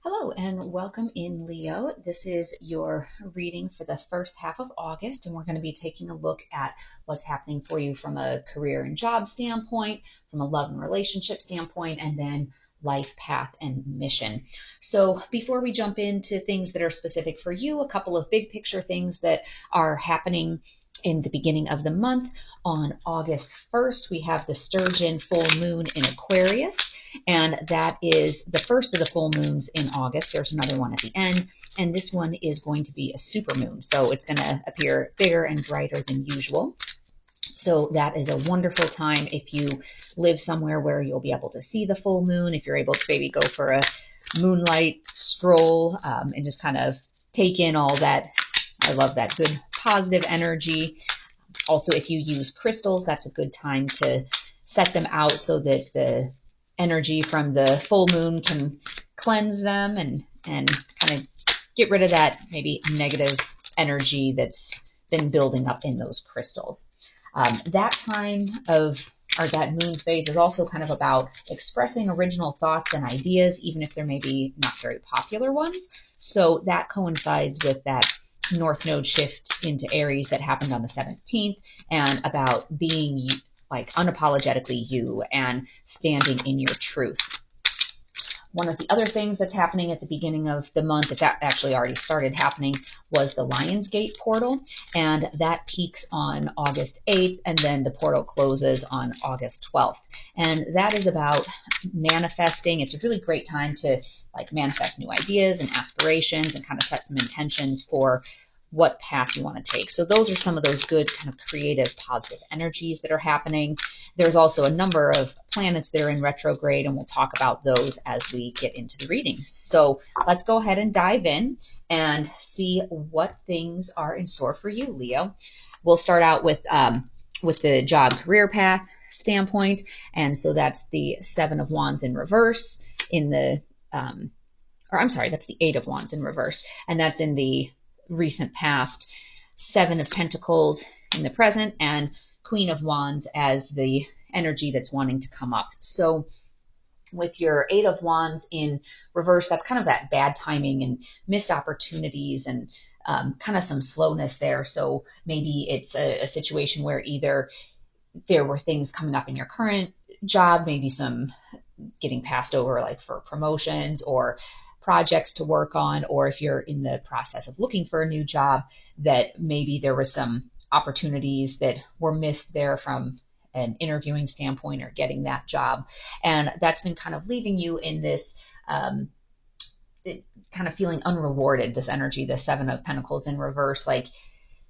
Hello and welcome in, Leo. This is your reading for the first half of August, and we're going to be taking a look at what's happening for you from a career and job standpoint, from a love and relationship standpoint, and then life path and mission. So before we jump into things that are specific for you, a couple of big picture things that are happening in the beginning of the month. On August 1st, we have the Sturgeon full moon in Aquarius, and that is the first of the full moons in August. There's another one at the end, and this one is going to be a supermoon, so it's going to appear bigger and brighter than usual. So that is a wonderful time if you live somewhere where you'll be able to see the full moon, if you're able to maybe go for a moonlight stroll and just kind of take in all that. I love that good positive energy. Also, if you use crystals, that's a good time to set them out so that the energy from the full moon can cleanse them and kind of get rid of that maybe negative energy that's been building up in those crystals. That time of or that moon phase is also kind of about expressing original thoughts and ideas, even if they're maybe not very popular ones. So that coincides with that North Node shift into Aries that happened on the 17th, and about being like unapologetically you and standing in your truth. One of the other things that's happening at the beginning of the month, it's actually already started happening, was the Lionsgate portal, and that peaks on August 8th, and then the portal closes on August 12th. And that is about manifesting. It's a really great time to like manifest new ideas and aspirations and kind of set some intentions for what path you want to take. So those are some of those good kind of creative, positive energies that are happening. There's also a number of planets that are in retrograde, and we'll talk about those as we get into the reading. So let's go ahead and dive in and see what things are in store for you, Leo. We'll start out with the job career path standpoint, and so that's the Seven of Wands in reverse in the, that's the Eight of Wands in reverse, and that's in the recent past, Seven of Pentacles in the present, and Queen of Wands as the energy that's wanting to come up. So with your Eight of Wands in reverse, that's kind of that bad timing and missed opportunities and kind of some slowness there. So maybe it's a situation where either there were things coming up in your current job, maybe some getting passed over like for promotions or projects to work on, or if you're in the process of looking for a new job, that maybe there was some opportunities that were missed there from an interviewing standpoint or getting that job. And that's been kind of leaving you in this kind of feeling unrewarded, this energy, the Seven of Pentacles in reverse, like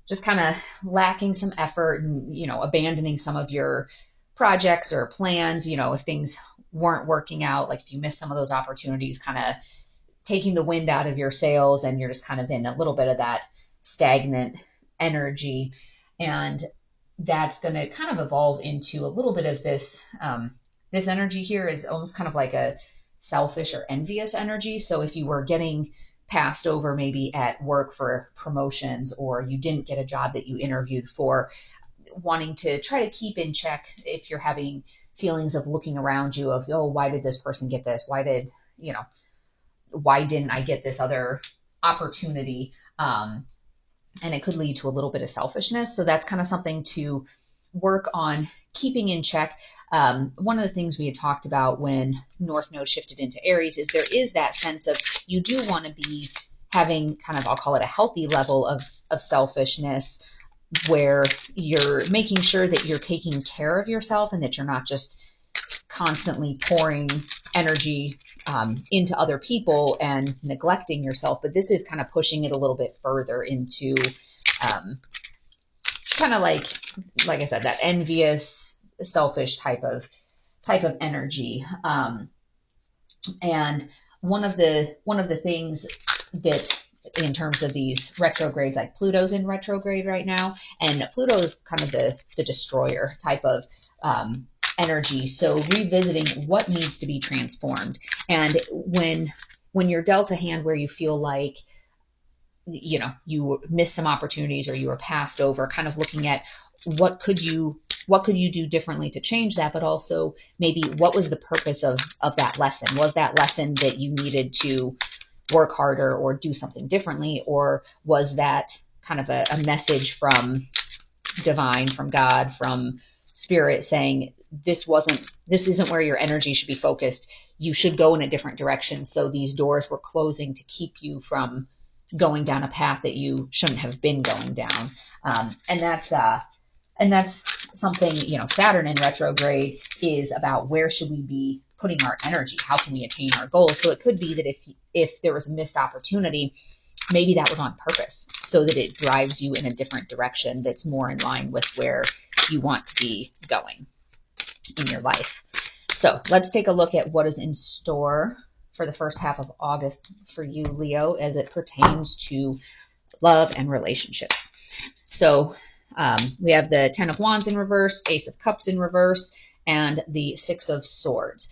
just kind of lacking some effort and, abandoning some of your projects or plans, if things weren't working out, like if you missed some of those opportunities, kind of taking the wind out of your sails, and you're just kind of in a little bit of that stagnant energy. And that's going to kind of evolve into a little bit of this, this energy here is almost kind of like a selfish or envious energy. So if you were getting passed over maybe at work for promotions, or you didn't get a job that you interviewed for, wanting to try to keep in check if you're having feelings of looking around you of, oh, why did this person get this? Why didn't I get this other opportunity? And it could lead to a little bit of selfishness. So that's kind of something to work on keeping in check. One of the things we had talked about when North Node shifted into Aries is there is that sense of you do want to be having kind of, I'll call it a healthy level of selfishness, where you're making sure that you're taking care of yourself and that you're not just constantly pouring energy into other people and neglecting yourself. But this is kind of pushing it a little bit further into kind of like I said, that envious, selfish type of energy. And one of the things that, in terms of these retrogrades, like Pluto's in retrograde right now, and Pluto is kind of the destroyer type of energy. So revisiting what needs to be transformed. And when you're dealt a hand where you feel like, you missed some opportunities or you were passed over, kind of looking at what could you do differently to change that, but also maybe what was the purpose of that lesson? Was that lesson that you needed to work harder or do something differently? Or was that kind of a message from divine, from God, from spirit saying, this isn't where your energy should be focused. You should go in a different direction. So these doors were closing to keep you from going down a path that you shouldn't have been going down. And that's something, Saturn in retrograde is about where should we be putting our energy? How can we attain our goals? So it could be that if there was a missed opportunity, maybe that was on purpose so that it drives you in a different direction that's more in line with where you want to be going in your life. So let's take a look at what is in store for the first half of August for you, Leo, as it pertains to love and relationships. So we have the 10 of Wands in reverse, Ace of Cups in reverse, and the 6 of Swords.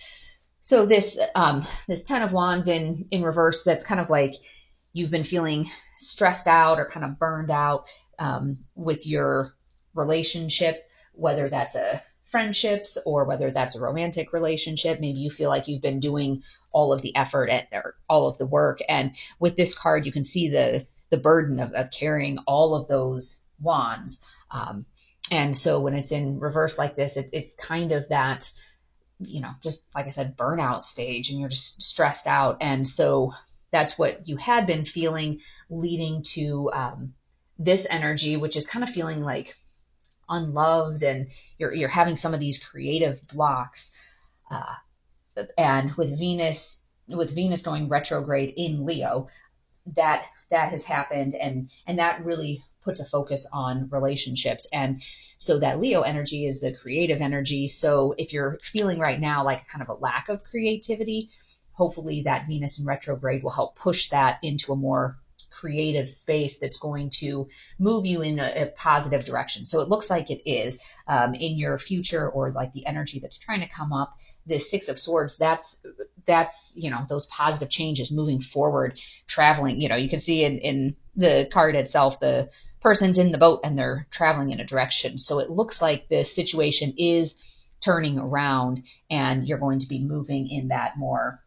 So this 10 of Wands in reverse, that's kind of like you've been feeling stressed out or kind of burned out with your relationship, whether that's a friendships or whether that's a romantic relationship. Maybe you feel like you've been doing all of the effort or all of the work. And with this card, you can see the burden of carrying all of those wands. And so when it's in reverse like this, it's kind of that, just like I said, burnout stage, and you're just stressed out. And so that's what you had been feeling, leading to this energy, which is kind of feeling like unloved, and you're having some of these creative blocks. And with Venus going retrograde in Leo, that has happened, and that really puts a focus on relationships. And so that Leo energy is the creative energy. So if you're feeling right now like kind of a lack of creativity, hopefully that Venus in retrograde will help push that into a more creative space that's going to move you in a positive direction. So it looks like it is in your future, or like the energy that's trying to come up. This 6 of Swords, that's those positive changes, moving forward, traveling. You can see in the card itself, the person's in the boat and they're traveling in a direction. So it looks like the situation is turning around, and you're going to be moving in that more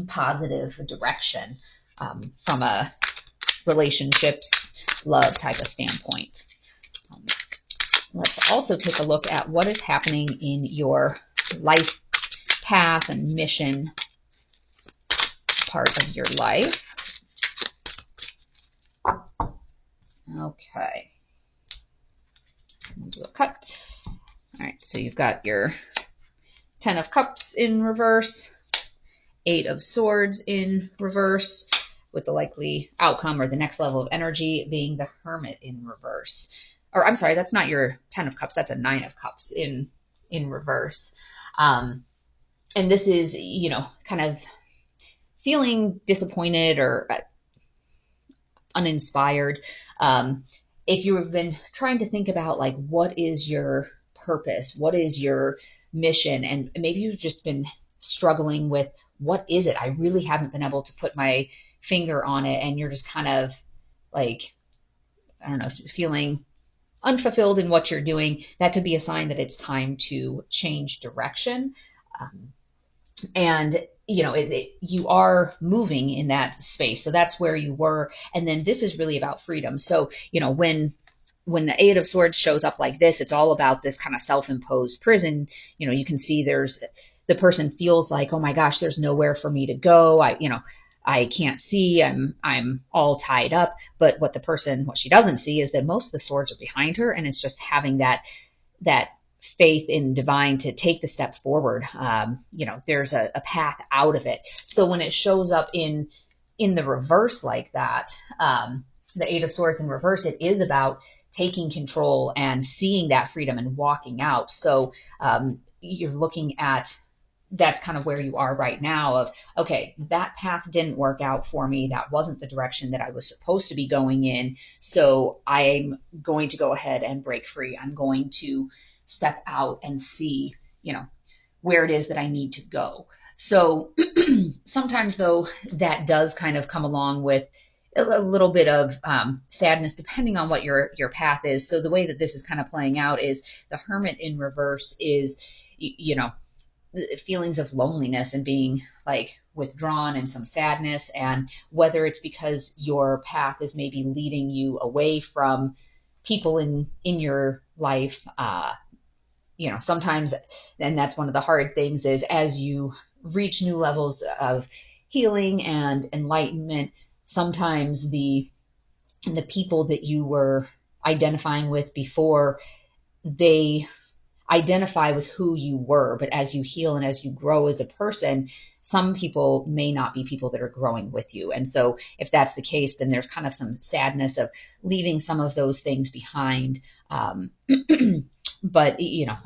positive direction from a relationships, love type of standpoint. Let's also take a look at what is happening in your life path and mission part of your life. Okay. We'll do a cut. All right, so you've got your 10 of Cups in reverse, 8 of Swords in reverse, with the likely outcome or the next level of energy being the Hermit in reverse. Or I'm sorry, that's not your 10 of Cups, that's a 9 of Cups in reverse. And this is, kind of feeling disappointed or uninspired. If you have been trying to think about like, what is your purpose? What is your mission? And maybe you've just been struggling with, what is it? I really haven't been able to put my finger on it. And you're just kind of like, I don't know, feeling unfulfilled in what you're doing. That could be a sign that it's time to change direction. And you are moving in that space. So that's where you were. And then this is really about freedom. So, when the 8 of Swords shows up like this, it's all about this kind of self-imposed prison. You can see the person feels like, oh my gosh, there's nowhere for me to go. I can't see, I'm all tied up. But what she doesn't see is that most of the swords are behind her, and it's just having that faith in divine to take the step forward. There's a path out of it. So when it shows up in the reverse like that, the 8 of Swords in reverse, it is about taking control and seeing that freedom and walking out. So you're looking at, that's kind of where you are right now of, okay, that path didn't work out for me. That wasn't the direction that I was supposed to be going in. So I'm going to go ahead and break free. I'm going to step out and see, where it is that I need to go. So sometimes though, that does kind of come along with a little bit of sadness, depending on what your path is. So the way that this is kind of playing out is the Hermit in reverse is, feelings of loneliness and being like withdrawn and some sadness, and whether it's because your path is maybe leading you away from people in your life. Sometimes, and that's one of the hard things, is as you reach new levels of healing and enlightenment, sometimes the people that you were identifying with before, they identify with who you were, but as you heal and as you grow as a person, some people may not be people that are growing with you. And so if that's the case, then there's kind of some sadness of leaving some of those things behind. But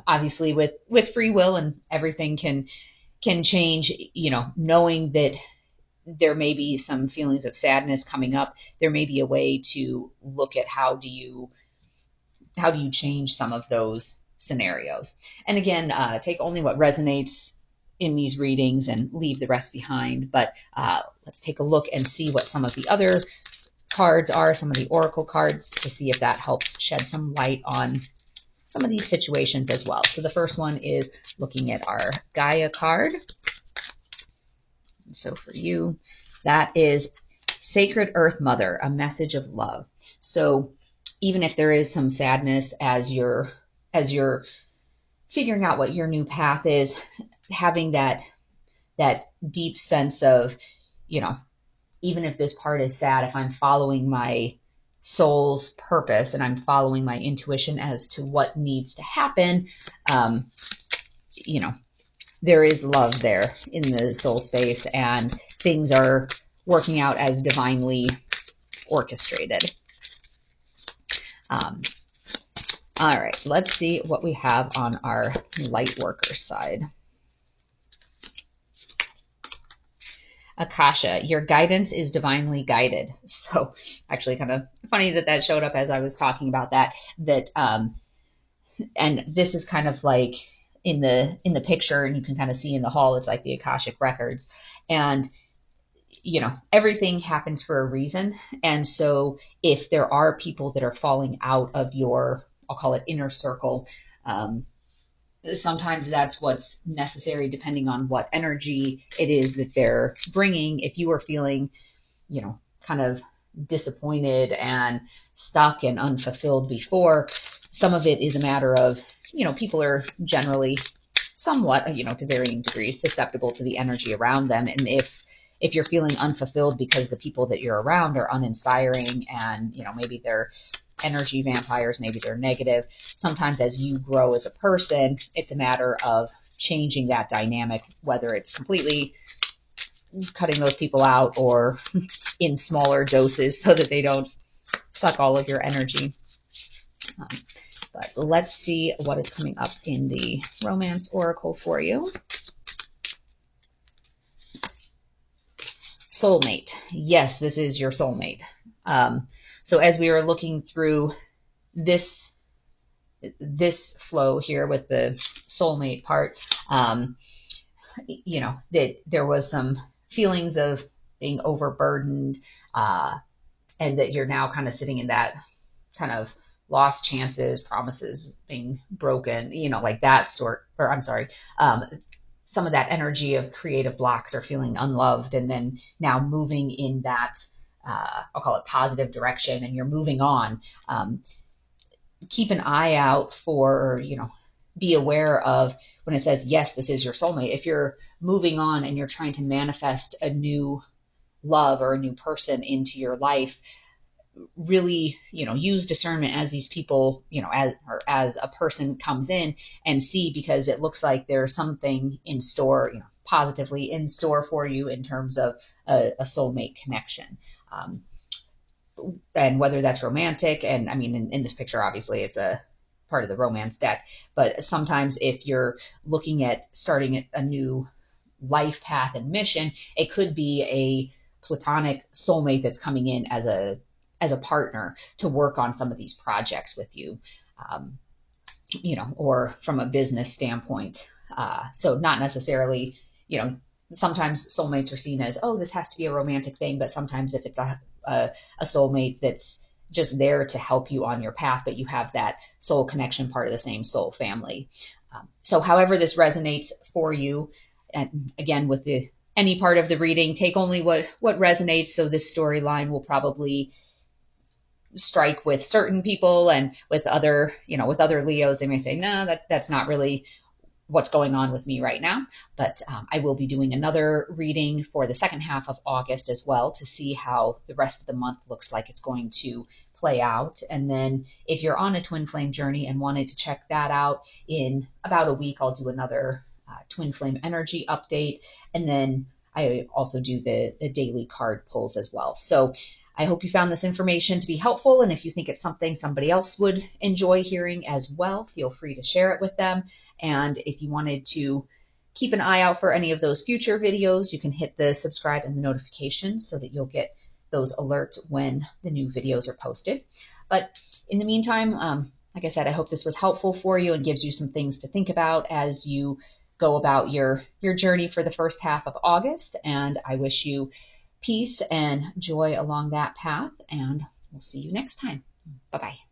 obviously with free will and everything can change, knowing that there may be some feelings of sadness coming up, there may be a way to look at how do you change some of those scenarios. And again, take only what resonates in these readings and leave the rest behind. But let's take a look and see what some of the other cards are, some of the oracle cards, to see if that helps shed some light on some of these situations as well. So the first one is looking at our Gaia card. So for you, that is Sacred Earth Mother, a message of love. So even if there is some sadness as you're figuring out what your new path is, having that deep sense of, even if this part is sad, if I'm following my soul's purpose and I'm following my intuition as to what needs to happen, there is love there in the soul space, and things are working out as divinely orchestrated. All right, let's see what we have on our light worker side. Akasha, your guidance is divinely guided. So actually kind of funny that showed up as I was talking about that, and this is kind of like in the picture, and you can kind of see in the hall, it's like the Akashic records. And everything happens for a reason. And so if there are people that are falling out of your, I'll call it inner circle, sometimes that's what's necessary depending on what energy it is that they're bringing. If you are feeling, kind of disappointed and stuck and unfulfilled before, some of it is a matter of, people are generally somewhat, to varying degrees, susceptible to the energy around them. And if you're feeling unfulfilled because the people that you're around are uninspiring and, maybe they're energy vampires, maybe they're negative, sometimes as you grow as a person, it's a matter of changing that dynamic, whether it's completely cutting those people out or in smaller doses so that they don't suck all of your energy. But let's see what is coming up in the romance oracle for you. Soulmate. Yes, this is your soulmate. So as we are looking through this flow here with the soulmate part, that there was some feelings of being overburdened, and that you're now kind of sitting in that kind of lost chances, promises being broken, like that sort, or I'm sorry, some of that energy of creative blocks or feeling unloved, and then now moving in that, I'll call it positive direction, and you're moving on. Keep an eye out for, be aware of when it says, yes, this is your soulmate. If you're moving on and you're trying to manifest a new love or a new person into your life, really, use discernment as these people, as a person comes in, and see, because it looks like there's something in store, positively in store for you in terms of a soulmate connection. And whether that's romantic, and I mean, in this picture, obviously it's a part of the romance deck, but sometimes if you're looking at starting a new life path and mission, it could be a platonic soulmate that's coming in as a partner to work on some of these projects with you, or from a business standpoint. So not necessarily, sometimes soulmates are seen as, oh, this has to be a romantic thing, but sometimes if it's a soulmate that's just there to help you on your path, but you have that soul connection, part of the same soul family. So however this resonates for you, and again, with any part of the reading, take only what resonates. So this storyline will probably strike with certain people, and with other, with other Leos, they may say, no, that's not really what's going on with me right now. But I will be doing another reading for the second half of August as well, to see how the rest of the month looks like it's going to play out. And then if you're on a twin flame journey and wanted to check that out, in about a week, I'll do another twin flame energy update. And then I also do the daily card pulls as well. So I hope you found this information to be helpful. And if you think it's something somebody else would enjoy hearing as well, feel free to share it with them. And if you wanted to keep an eye out for any of those future videos, you can hit the subscribe and the notifications so that you'll get those alerts when the new videos are posted. But in the meantime, like I said, I hope this was helpful for you and gives you some things to think about as you go about your journey for the first half of August. And I wish you peace and joy along that path, and we'll see you next time. Bye-bye.